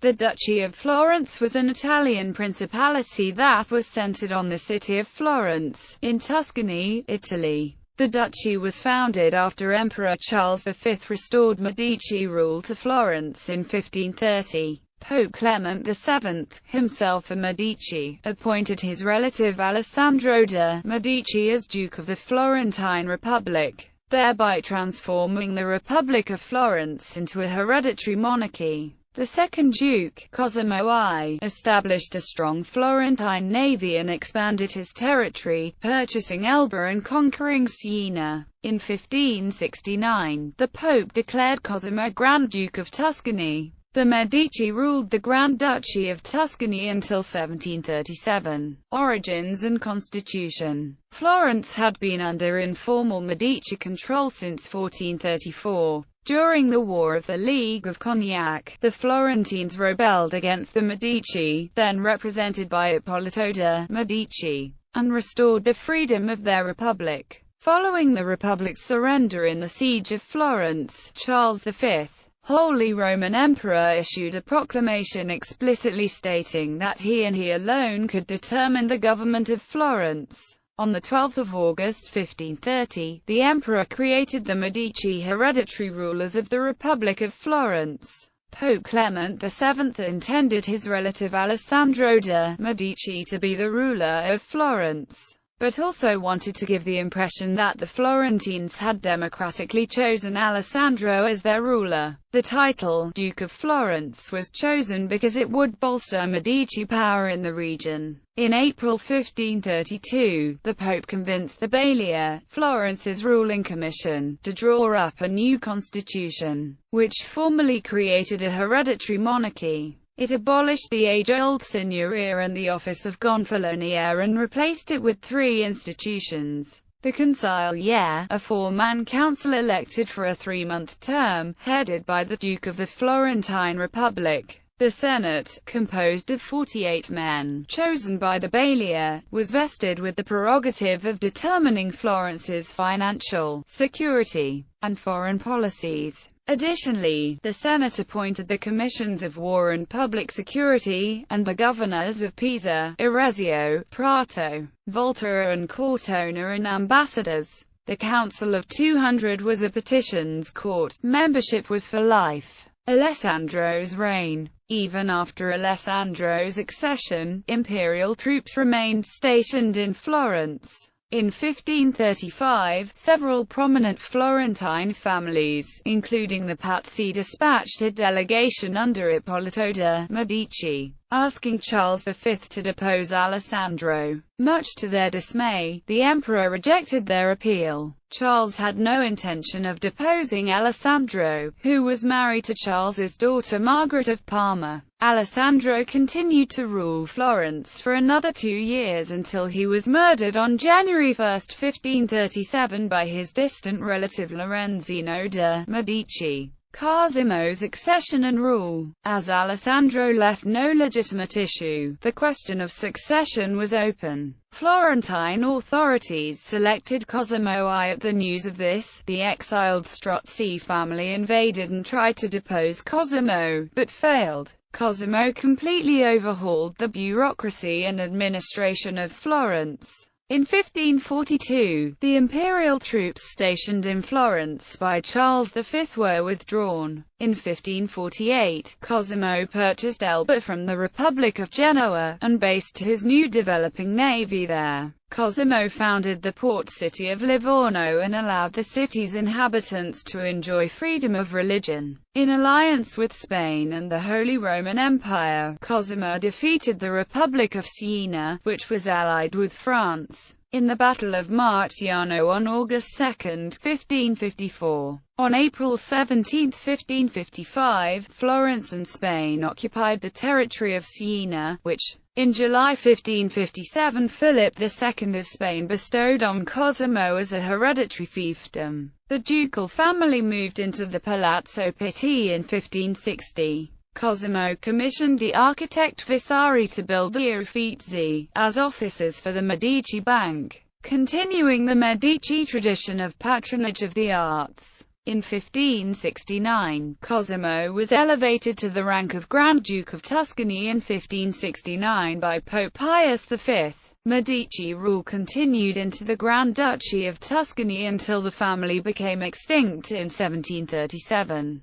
The Duchy of Florence was an Italian principality that was centered on the city of Florence, in Tuscany, Italy. The duchy was founded after Emperor Charles V restored Medici rule to Florence in 1530. Pope Clement VII, himself a Medici, appointed his relative Alessandro de' Medici as Duke of the Florentine Republic, thereby transforming the Republic of Florence into a hereditary monarchy. The second Duke, Cosimo I, established a strong Florentine navy and expanded his territory, purchasing Elba and conquering Siena. In 1569, the Pope declared Cosimo Grand Duke of Tuscany. The Medici ruled the Grand Duchy of Tuscany until 1737. Origins and Constitution. Florence had been under informal Medici control since 1434. During the War of the League of Cognac, the Florentines rebelled against the Medici, then represented by Ippolito de' Medici, and restored the freedom of their republic. Following the republic's surrender in the Siege of Florence, Charles V, Holy Roman Emperor, issued a proclamation explicitly stating that he and he alone could determine the government of Florence. On 12 August 1530, the emperor created the Medici hereditary rulers of the Republic of Florence. Pope Clement VII intended his relative Alessandro de' Medici to be the ruler of Florence, but also wanted to give the impression that the Florentines had democratically chosen Alessandro as their ruler. The title, Duke of Florence, was chosen because it would bolster Medici power in the region. In April 1532, the Pope convinced the Balia, Florence's ruling commission, to draw up a new constitution, which formally created a hereditary monarchy. It abolished the age-old signoria and the office of gonfaloniere and replaced it with three institutions. The Consigliere, a four-man council elected for a 3-month term, headed by the Duke of the Florentine Republic. The Senate, composed of 48 men, chosen by the Balia, was vested with the prerogative of determining Florence's financial, security, and foreign policies. Additionally, the Senate appointed the Commissions of War and Public Security, and the governors of Pisa, Arezzo, Prato, Volterra and Cortona and ambassadors. The Council of 200 was a petitions court. Membership was for life. Alessandro's reign. Even after Alessandro's accession, imperial troops remained stationed in Florence. In 1535, several prominent Florentine families, including the Pazzi, dispatched a delegation under Ippolito de' Medici, asking Charles V to depose Alessandro. Much to their dismay, the emperor rejected their appeal. Charles had no intention of deposing Alessandro, who was married to Charles's daughter Margaret of Parma. Alessandro continued to rule Florence for another 2 years until he was murdered on January 1, 1537 by his distant relative Lorenzino de' Medici. Cosimo's accession and rule. As Alessandro left no legitimate issue, the question of succession was open. Florentine authorities selected Cosimo I. At the news of this, the exiled Strozzi family invaded and tried to depose Cosimo, but failed. Cosimo completely overhauled the bureaucracy and administration of Florence. In 1542, the imperial troops stationed in Florence by Charles V were withdrawn. In 1548, Cosimo purchased Elba from the Republic of Genoa, and based his new developing navy there. Cosimo founded the port city of Livorno and allowed the city's inhabitants to enjoy freedom of religion. In alliance with Spain and the Holy Roman Empire, Cosimo defeated the Republic of Siena, which was allied with France, in the Battle of Marciano on August 2, 1554. On April 17, 1555, Florence and Spain occupied the territory of Siena, which, in July 1557, Philip II of Spain bestowed on Cosimo as a hereditary fiefdom. The ducal family moved into the Palazzo Pitti in 1560. Cosimo commissioned the architect Vasari to build the Uffizi, as offices for the Medici Bank, continuing the Medici tradition of patronage of the arts. In 1569, Cosimo was elevated to the rank of Grand Duke of Tuscany in 1569 by Pope Pius V. Medici rule continued into the Grand Duchy of Tuscany until the family became extinct in 1737.